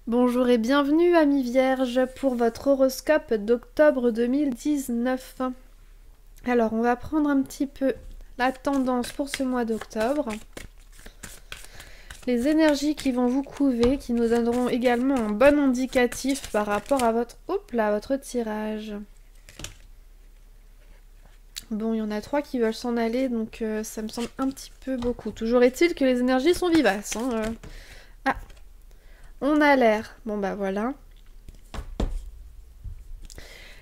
Bonjour et bienvenue amis vierges pour votre horoscope d'octobre 2019. Alors on va prendre un petit peu la tendance pour ce mois d'octobre. Les énergies qui vont vous couver, qui nous donneront également un bon indicatif par rapport à votre tirage. Bon, il y en a 3 qui veulent s'en aller, donc ça me semble un petit peu beaucoup. Toujours est-il que les énergies sont vivaces. Ah, on a l'air. Bon bah voilà.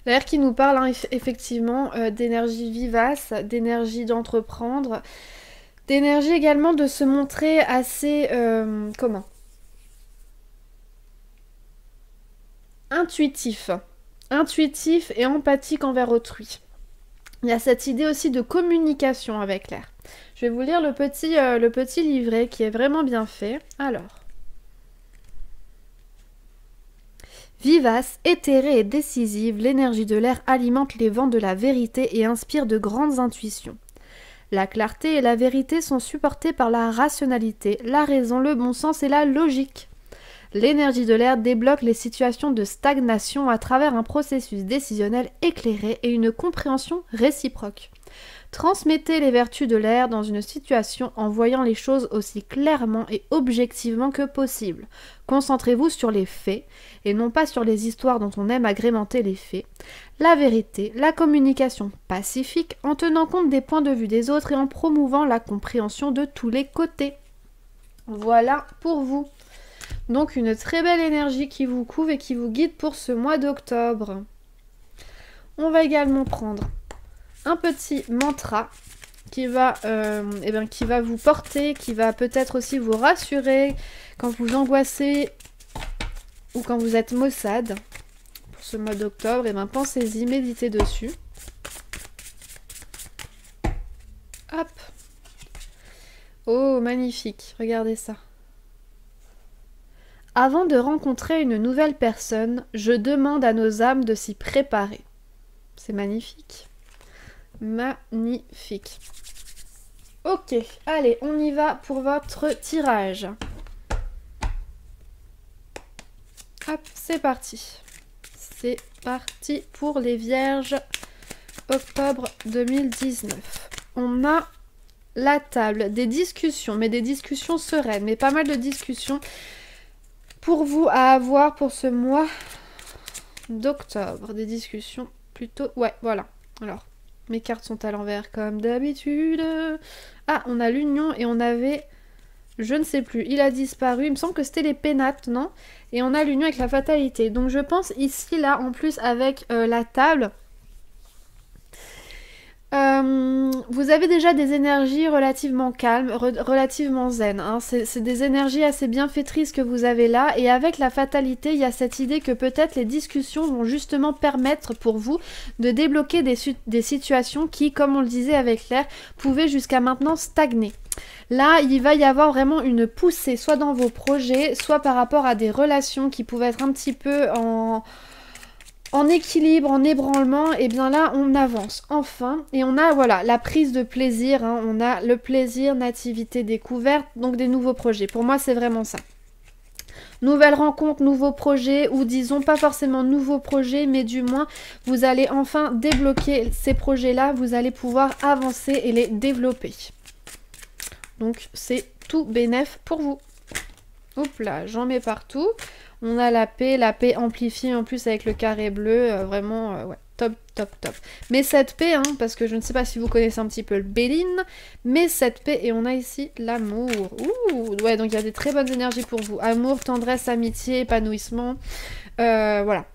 L'air qui nous parle effectivement d'énergie vivace, d'énergie d'entreprendre, d'énergie également de se montrer assez, intuitif. Intuitif et empathique envers autrui. Il y a cette idée aussi de communication avec l'air. Je vais vous lire le petit livret qui est vraiment bien fait. Alors. Vivace, éthérée et décisive, l'énergie de l'air alimente les vents de la vérité et inspire de grandes intuitions. La clarté et la vérité sont supportées par la rationalité, la raison, le bon sens et la logique. L'énergie de l'air débloque les situations de stagnation à travers un processus décisionnel éclairé et une compréhension réciproque. Transmettez les vertus de l'air dans une situation en voyant les choses aussi clairement et objectivement que possible. Concentrez-vous sur les faits et non pas sur les histoires dont on aime agrémenter les faits. La vérité, la communication pacifique en tenant compte des points de vue des autres et en promouvant la compréhension de tous les côtés. Voilà pour vous. Donc une très belle énergie qui vous couvre et qui vous guide pour ce mois d'octobre. On va également prendre un petit mantra qui va vous porter, qui va peut-être aussi vous rassurer quand vous angoissez ou quand vous êtes maussade pour ce mois d'octobre. Pensez-y, méditez dessus. Hop. Oh, magnifique, regardez ça. Avant de rencontrer une nouvelle personne, je demande à nos âmes de s'y préparer. C'est magnifique. Magnifique. Ok, allez, on y va pour votre tirage. Hop, c'est parti. C'est parti pour les vierges octobre 2019. On a la table, des discussions, mais des discussions sereines, mais pas mal de discussions pour vous à avoir pour ce mois d'octobre. Des discussions plutôt... Ouais, voilà. Alors... Mes cartes sont à l'envers comme d'habitude. Ah, on a l'union et on avait... Je ne sais plus, il a disparu. Il me semble que c'était les pénates, non? Et on a l'union avec la fatalité. Donc je pense ici, là, en plus avec la table... vous avez déjà des énergies relativement calmes, relativement zen. Hein. C'est des énergies assez bienfaitrices que vous avez là. Et avec la fatalité, il y a cette idée que peut-être les discussions vont justement permettre pour vous de débloquer des situations qui, comme on le disait avec l'air, pouvaient jusqu'à maintenant stagner. Là, il va y avoir vraiment une poussée, soit dans vos projets, soit par rapport à des relations qui pouvaient être un petit peu en équilibre, en ébranlement, et bien là on avance enfin et on a voilà la prise de plaisir, hein, on a le plaisir, nativité, découverte, donc des nouveaux projets. Pour moi c'est vraiment ça. Nouvelles rencontres, nouveaux projets, ou disons pas forcément nouveaux projets, mais du moins vous allez enfin débloquer ces projets-là, vous allez pouvoir avancer et les développer. Donc c'est tout bénef pour vous. Hop là, j'en mets partout. On a la paix amplifiée en plus avec le carré bleu, vraiment, ouais, top, top, top. Mais cette paix, hein, parce que je ne sais pas si vous connaissez un petit peu le Béline, mais cette paix, et on a ici l'amour. Ouh, ouais, donc il y a des très bonnes énergies pour vous. Amour, tendresse, amitié, épanouissement, voilà.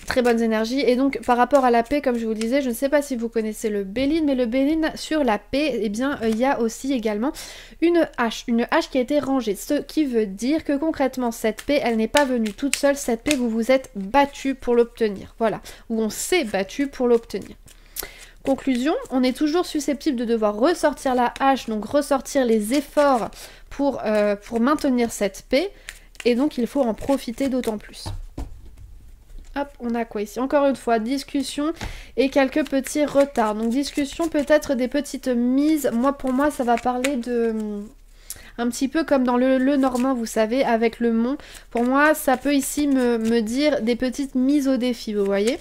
Très bonnes énergies. Et donc, par rapport à la paix, comme je vous disais, je ne sais pas si vous connaissez le Béline, mais le Béline, sur la paix, eh bien, il y a aussi également une hache qui a été rangée. Ce qui veut dire que concrètement, cette paix, elle n'est pas venue toute seule. Cette paix, vous vous êtes battu pour l'obtenir. Voilà. Ou on s'est battu pour l'obtenir. Conclusion, on est toujours susceptible de devoir ressortir la hache, donc ressortir les efforts pour maintenir cette paix. Et donc, il faut en profiter d'autant plus. Hop, on a quoi ici? Encore une fois, discussion et quelques petits retards. Donc discussion, peut-être des petites mises. Pour moi, ça va parler de... un petit peu comme dans le Normand, vous savez, avec le mont. Pour moi, ça peut ici me dire des petites mises au défi, vous voyez,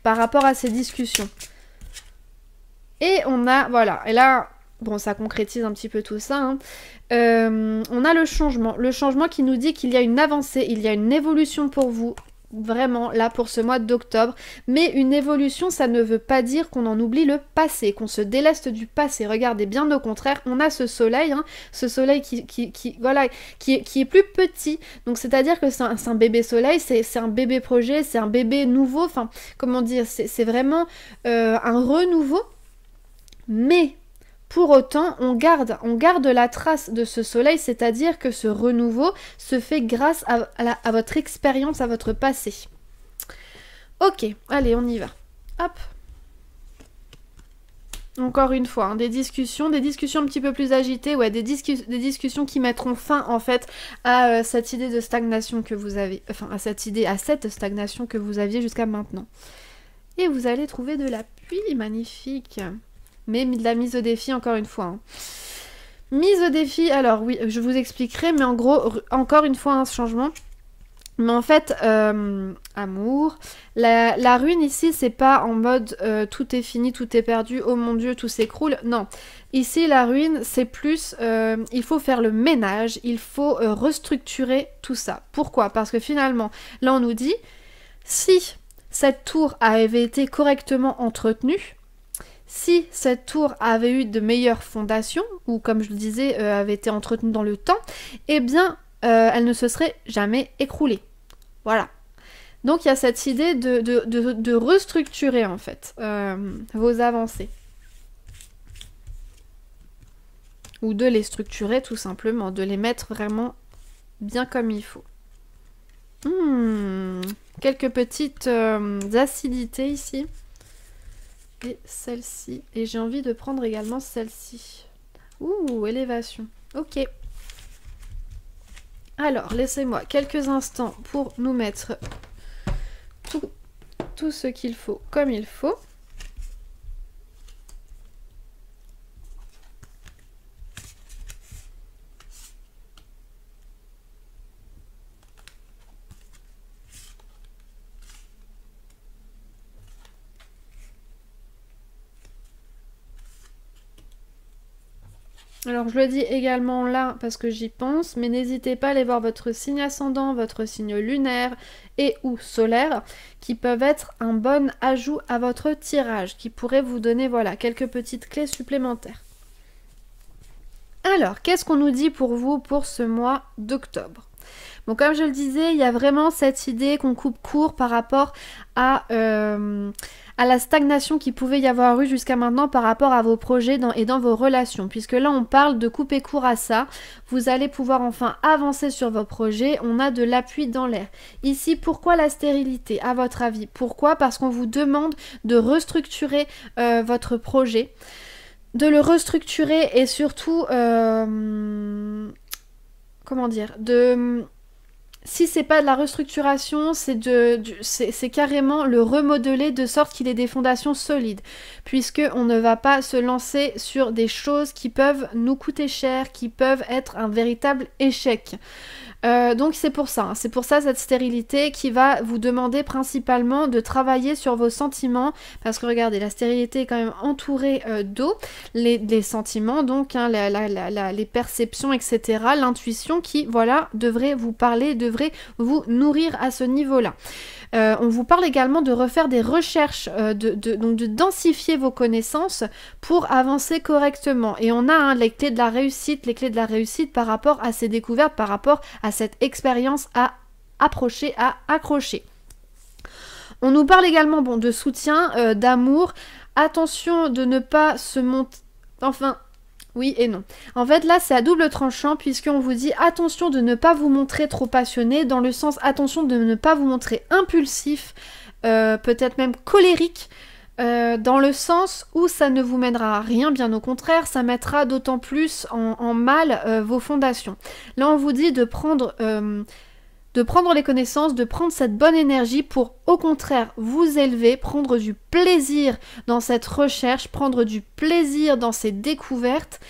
par rapport à ces discussions. Et on a, voilà, et là, bon, ça concrétise un petit peu tout ça, hein. On a le changement qui nous dit qu'il y a une avancée, il y a une évolution pour vous, vraiment, là, pour ce mois d'octobre. Mais une évolution, ça ne veut pas dire qu'on en oublie le passé, qu'on se déleste du passé. Regardez, bien au contraire, on a ce soleil, hein, ce soleil qui est plus petit. Donc, c'est-à-dire que c'est un bébé soleil, c'est un bébé projet, c'est un bébé nouveau, enfin, comment dire, c'est vraiment un renouveau. Mais pour autant, on garde la trace de ce soleil, c'est-à-dire que ce renouveau se fait grâce à votre expérience, à votre passé. Ok, allez, on y va. Hop. Encore une fois, hein, des discussions un petit peu plus agitées, ouais, des discussions qui mettront fin, en fait, à cette idée de stagnation que vous avez, enfin, à cette stagnation que vous aviez jusqu'à maintenant. Et vous allez trouver de l'appui, magnifique. Mais de la mise au défi, encore une fois. Hein. Mise au défi, alors oui, je vous expliquerai, mais en gros, encore une fois, un changement. Mais en fait, amour, la ruine ici, c'est pas en mode tout est fini, tout est perdu, oh mon Dieu, tout s'écroule. Non, ici, la ruine, c'est plus, il faut faire le ménage, il faut restructurer tout ça. Pourquoi? Parce que finalement, là, on nous dit, si cette tour avait été correctement entretenue, si cette tour avait eu de meilleures fondations, ou comme je le disais, avait été entretenue dans le temps, eh bien, elle ne se serait jamais écroulée. Voilà. Donc, il y a cette idée de restructurer, en fait, vos avancées. Ou de les structurer, tout simplement, de les mettre vraiment bien comme il faut. Quelques petites acidités ici. Et celle-ci. Et j'ai envie de prendre également celle-ci. Ouh, élévation. Ok. Alors, laissez-moi quelques instants pour nous mettre tout ce qu'il faut comme il faut. Alors je le dis également là parce que j'y pense, mais n'hésitez pas à aller voir votre signe ascendant, votre signe lunaire et ou solaire, qui peuvent être un bon ajout à votre tirage, qui pourrait vous donner voilà quelques petites clés supplémentaires. Alors, qu'est-ce qu'on nous dit pour vous pour ce mois d'octobre? Bon, comme je le disais, il y a vraiment cette idée qu'on coupe court par rapport à la stagnation qui pouvait y avoir eu jusqu'à maintenant par rapport à vos projets et dans vos relations. Puisque là, on parle de couper court à ça. Vous allez pouvoir enfin avancer sur vos projets. On a de l'appui dans l'air. Ici, pourquoi la stérilité, à votre avis? Pourquoi? Parce qu'on vous demande de restructurer votre projet. De le restructurer et surtout... comment dire? Si c'est pas de la restructuration, c'est carrément le remodeler de sorte qu'il ait des fondations solides, puisque on ne va pas se lancer sur des choses qui peuvent nous coûter cher, qui peuvent être un véritable échec. Donc c'est pour ça cette stérilité qui va vous demander principalement de travailler sur vos sentiments, parce que regardez, la stérilité est quand même entourée d'eau, les sentiments donc, hein, les perceptions, etc., l'intuition qui, voilà, devrait vous parler, devrait vous nourrir à ce niveau-là. On vous parle également de refaire des recherches, donc de densifier vos connaissances pour avancer correctement. Et on a les clés de la réussite par rapport à ces découvertes, par rapport à cette expérience à approcher, à accrocher. On nous parle également de soutien, d'amour. Attention de ne pas se monter... Enfin... Oui et non. En fait, là, c'est à double tranchant puisqu'on vous dit attention de ne pas vous montrer trop passionné, dans le sens attention de ne pas vous montrer impulsif, peut-être même colérique, dans le sens où ça ne vous mènera à rien, bien au contraire, ça mettra d'autant plus en mal vos fondations. Là, on vous dit de prendre les connaissances, de prendre cette bonne énergie pour, au contraire, vous élever, prendre du plaisir dans cette recherche, prendre du plaisir dans ces découvertes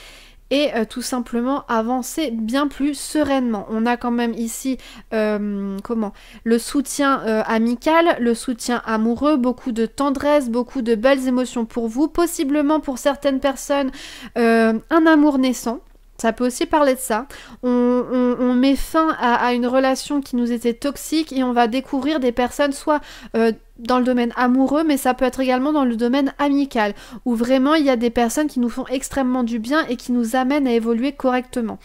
et tout simplement avancer bien plus sereinement. On a quand même ici le soutien amical, le soutien amoureux, beaucoup de tendresse, beaucoup de belles émotions pour vous, possiblement pour certaines personnes un amour naissant. Ça peut aussi parler de ça. On met fin à une relation qui nous était toxique et on va découvrir des personnes soit dans le domaine amoureux, mais ça peut être également dans le domaine amical, où vraiment il y a des personnes qui nous font extrêmement du bien et qui nous amènent à évoluer correctement.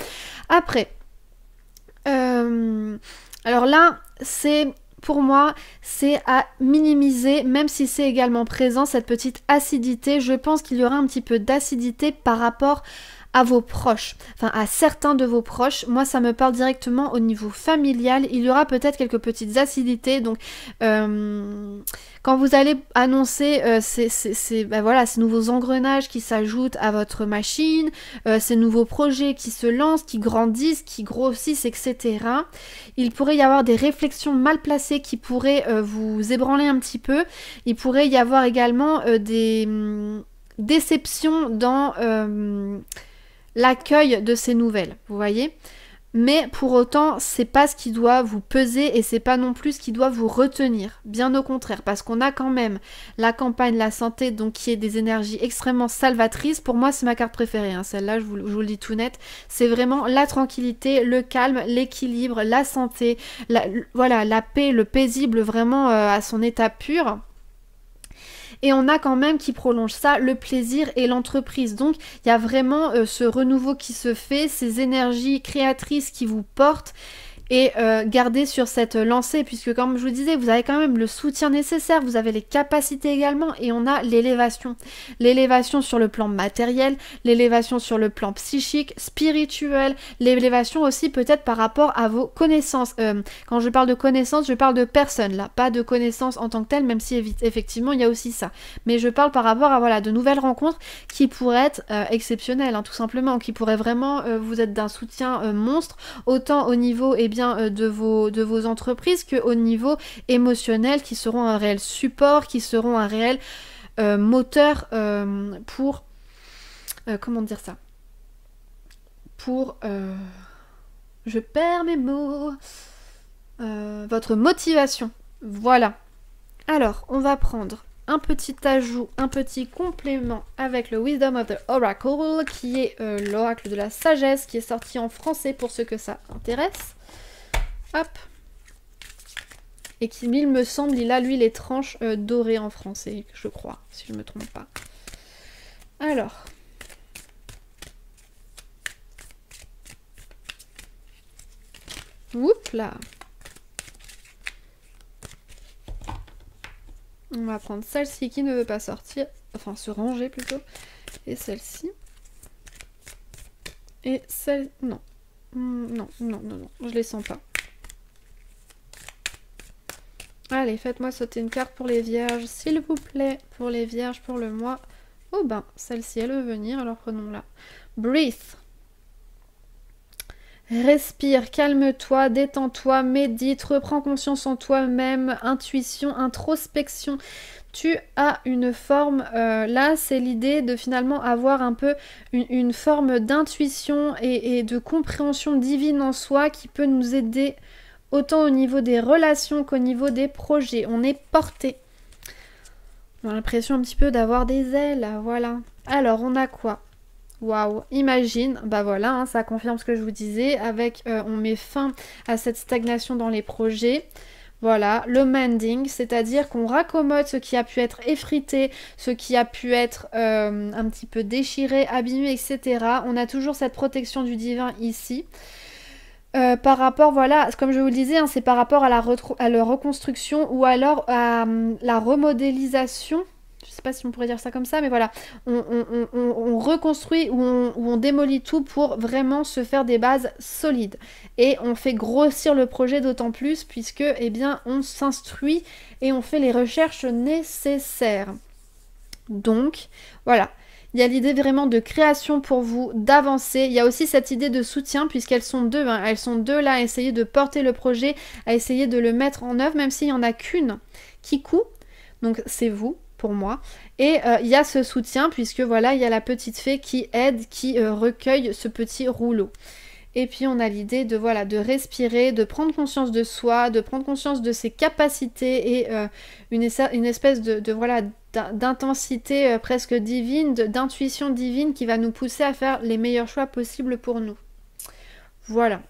Après, alors là, pour moi, c'est à minimiser, même si c'est également présent, cette petite acidité. Je pense qu'il y aura un petit peu d'acidité par rapport à vos proches, enfin à certains de vos proches. Moi, ça me parle directement au niveau familial. Il y aura peut-être quelques petites acidités. Donc, quand vous allez annoncer ces nouveaux engrenages qui s'ajoutent à votre machine, ces nouveaux projets qui se lancent, qui grandissent, qui grossissent, etc., il pourrait y avoir des réflexions mal placées qui pourraient vous ébranler un petit peu. Il pourrait y avoir également des déceptions dans l'accueil de ces nouvelles, vous voyez. Mais pour autant, c'est pas ce qui doit vous peser et c'est pas non plus ce qui doit vous retenir. Bien au contraire, parce qu'on a quand même la campagne, la santé, donc qui est des énergies extrêmement salvatrices. Pour moi, c'est ma carte préférée, hein. Celle-là, je vous le dis tout net. C'est vraiment la tranquillité, le calme, l'équilibre, la santé, la paix, le paisible, vraiment à son état pur. Et on a quand même qui prolonge ça, le plaisir et l'entreprise. Donc il y a vraiment ce renouveau qui se fait, ces énergies créatrices qui vous portent. Et gardez sur cette lancée, puisque comme je vous disais, vous avez quand même le soutien nécessaire, vous avez les capacités également, et on a l'élévation. L'élévation sur le plan matériel, l'élévation sur le plan psychique, spirituel, l'élévation aussi peut-être par rapport à vos connaissances. Quand je parle de connaissances, je parle de personnes, là, pas de connaissances en tant que telles, même si effectivement il y a aussi ça. Mais je parle par rapport à de nouvelles rencontres qui pourraient être exceptionnelles, hein, tout simplement, qui pourraient vraiment vous être d'un soutien monstre, autant au niveau de vos entreprises qu'au niveau émotionnel, qui seront un réel support, qui seront un réel moteur pour comment dire ça, pour je perds mes mots, votre motivation. Voilà. Alors on va prendre un petit ajout, un petit complément avec le Wisdom of the Oracle, qui est l'oracle de la sagesse, qui est sorti en français pour ceux que ça intéresse. Hop. Et qui, il me semble, il a lui les tranches dorées en français, je crois, si je ne me trompe pas. Alors. Oups là. On va prendre celle-ci qui ne veut pas sortir, enfin se ranger plutôt, et celle-ci. Et celle... Non. Non, je les sens pas. Allez, faites-moi sauter une carte pour les vierges, s'il vous plaît, pour les vierges, pour le mois. Oh ben, celle-ci, elle veut venir, alors prenons-la. Breathe. Respire, calme-toi, détends-toi, médite, reprends conscience en toi-même, intuition, introspection. Tu as une forme, là c'est l'idée de finalement avoir un peu une forme d'intuition et de compréhension divine en soi qui peut nous aider autant au niveau des relations qu'au niveau des projets. On est porté. On a l'impression un petit peu d'avoir des ailes, voilà. Alors on a quoi ? Waouh, imagine, bah voilà, hein, ça confirme ce que je vous disais, avec on met fin à cette stagnation dans les projets. Voilà, le mending, c'est-à-dire qu'on raccommode ce qui a pu être effrité, ce qui a pu être un petit peu déchiré, abîmé, etc. On a toujours cette protection du divin ici. Par rapport, voilà, comme je vous le disais, hein, c'est par rapport à la reconstruction ou alors à la remodélisation. Je sais pas si on pourrait dire ça comme ça, mais voilà, on reconstruit ou on démolit tout pour vraiment se faire des bases solides. Et on fait grossir le projet d'autant plus puisque, eh bien, on s'instruit et on fait les recherches nécessaires. Donc, voilà. Il y a l'idée vraiment de création pour vous, d'avancer. Il y a aussi cette idée de soutien puisqu'elles sont deux. Hein. Elles sont deux là à essayer de porter le projet, à essayer de le mettre en œuvre, même s'il n'y en a qu'une qui coud. Donc c'est vous. pour moi. Et il y a ce soutien puisque voilà, il y a la petite fée qui aide, qui recueille ce petit rouleau. Et puis on a l'idée de voilà, de respirer, de prendre conscience de soi, de prendre conscience de ses capacités et une espèce de voilà, d'intensité presque divine, d'intuition divine qui va nous pousser à faire les meilleurs choix possibles pour nous. Voilà.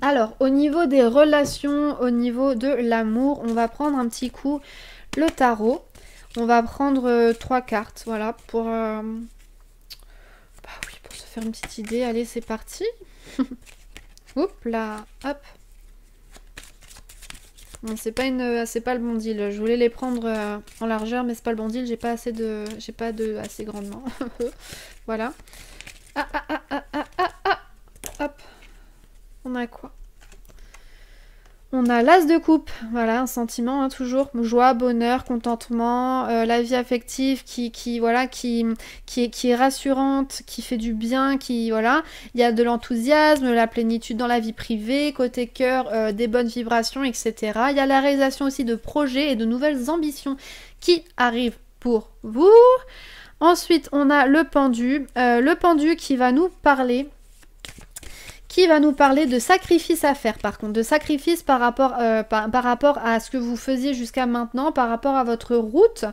Alors, au niveau des relations, au niveau de l'amour, on va prendre un petit coup le tarot. On va prendre 3 cartes, voilà, pour... bah oui, pour se faire une petite idée. Allez, c'est parti. Hop là, hop. Bon, c'est pas le bon deal. Je voulais les prendre en largeur, mais c'est pas le bon deal. J'ai pas assez assez grandement. Voilà. Ah, ah, ah, ah, ah, ah, ah. Hop. On a quoi? On a l'as de coupe, voilà, un sentiment, hein, toujours, joie, bonheur, contentement, la vie affective qui est rassurante, qui fait du bien, voilà. Il y a de l'enthousiasme, la plénitude dans la vie privée, côté cœur, des bonnes vibrations, etc. Il y a la réalisation aussi de projets et de nouvelles ambitions qui arrivent pour vous. Ensuite, on a le pendu qui va nous parler de sacrifices à faire, par contre, de sacrifices par rapport à ce que vous faisiez jusqu'à maintenant, par rapport à votre route.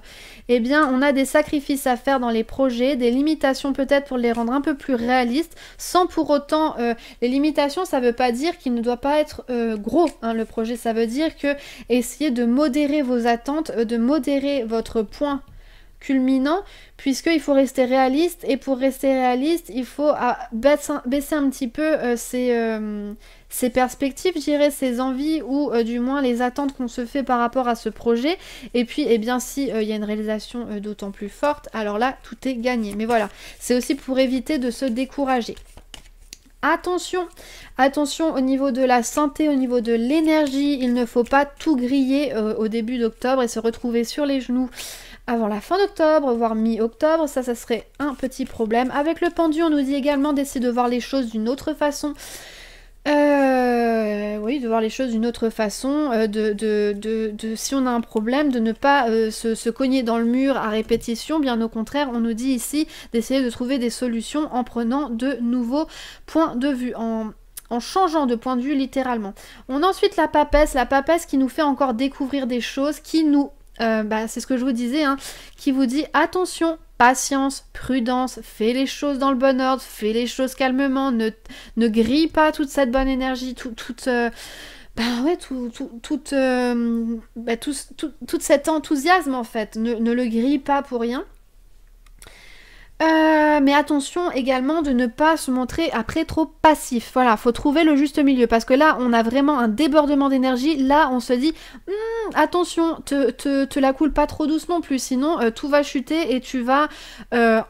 Eh bien, on a des sacrifices à faire dans les projets, des limitations peut-être pour les rendre un peu plus réalistes, sans pour autant... les limitations, ça veut pas dire qu'il ne doit pas être gros, hein, le projet. Ça veut dire que essayez de modérer vos attentes, de modérer votre point culminant, puisqu'il faut rester réaliste, et pour rester réaliste, il faut baisser un petit peu ses perspectives, je dirais, ses envies, ou du moins les attentes qu'on se fait par rapport à ce projet. Et puis, eh bien, si il y a une réalisation d'autant plus forte, alors là, tout est gagné. Mais voilà, c'est aussi pour éviter de se décourager. Attention, attention au niveau de la santé, au niveau de l'énergie, il ne faut pas tout griller au début d'octobre et se retrouver sur les genoux avant la fin d'octobre, voire mi-octobre. Ça serait un petit problème. Avec le pendu, on nous dit également d'essayer de voir les choses d'une autre façon. Oui, de voir les choses d'une autre façon, si on a un problème, de ne pas se cogner dans le mur à répétition. Bien au contraire, on nous dit ici d'essayer de trouver des solutions en prenant de nouveaux points de vue, en changeant de point de vue littéralement. On a ensuite la papesse qui nous fait encore découvrir des choses, qui nous... c'est ce que je vous disais, hein, qui vous dit attention, patience, prudence, fais les choses dans le bon ordre, fais les choses calmement, ne grille pas toute cette bonne énergie, tout cet enthousiasme en fait, ne le grille pas pour rien. Mais attention également de ne pas se montrer après trop passif. Voilà, faut trouver le juste milieu, parce que là on a vraiment un débordement d'énergie. Là on se dit attention, te la coule pas trop douce non plus, sinon tout va chuter et tu vas te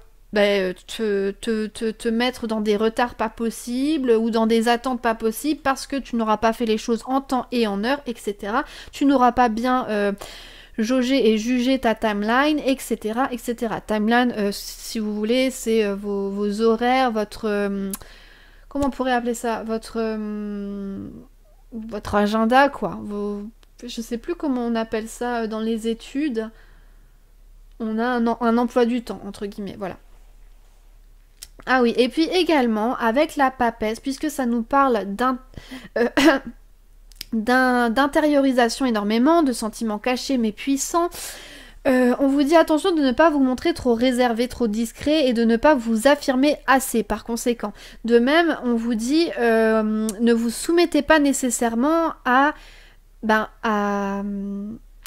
mettre dans des retards pas possibles ou dans des attentes pas possibles, parce que tu n'auras pas fait les choses en temps et en heure, etc. Tu n'auras pas bien jauger et juger ta timeline, etc. etc. Timeline, si vous voulez, c'est vos horaires, votre... comment on pourrait appeler ça? Votre agenda, quoi. Je sais plus comment on appelle ça dans les études. On a un emploi du temps, entre guillemets, voilà. Ah oui, et puis également, avec la papesse, puisque ça nous parle d'intériorisation énormément, de sentiments cachés mais puissants. On vous dit attention de ne pas vous montrer trop réservé, trop discret, et de ne pas vous affirmer assez par conséquent. De même, on vous dit ne vous soumettez pas nécessairement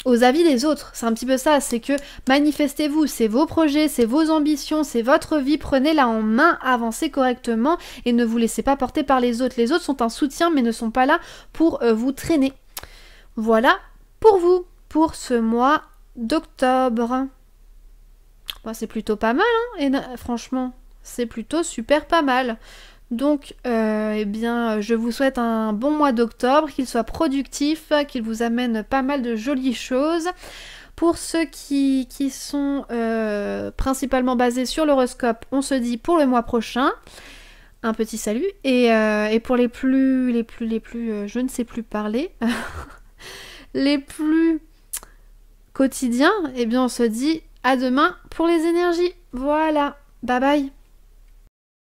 aux avis des autres. C'est un petit peu ça, c'est que manifestez-vous, c'est vos projets, c'est vos ambitions, c'est votre vie, prenez-la en main, avancez correctement et ne vous laissez pas porter par les autres. Les autres sont un soutien mais ne sont pas là pour vous traîner. Voilà pour vous, pour ce mois d'octobre. Bon, c'est plutôt pas mal, hein, et franchement, c'est plutôt super pas mal. Donc, eh bien, je vous souhaite un bon mois d'octobre, qu'il soit productif, qu'il vous amène pas mal de jolies choses. Pour ceux qui sont principalement basés sur l'horoscope, on se dit pour le mois prochain. Un petit salut. Et pour les plus, je ne sais plus parler, les plus... quotidien, eh bien on se dit à demain pour les énergies. Voilà, bye bye.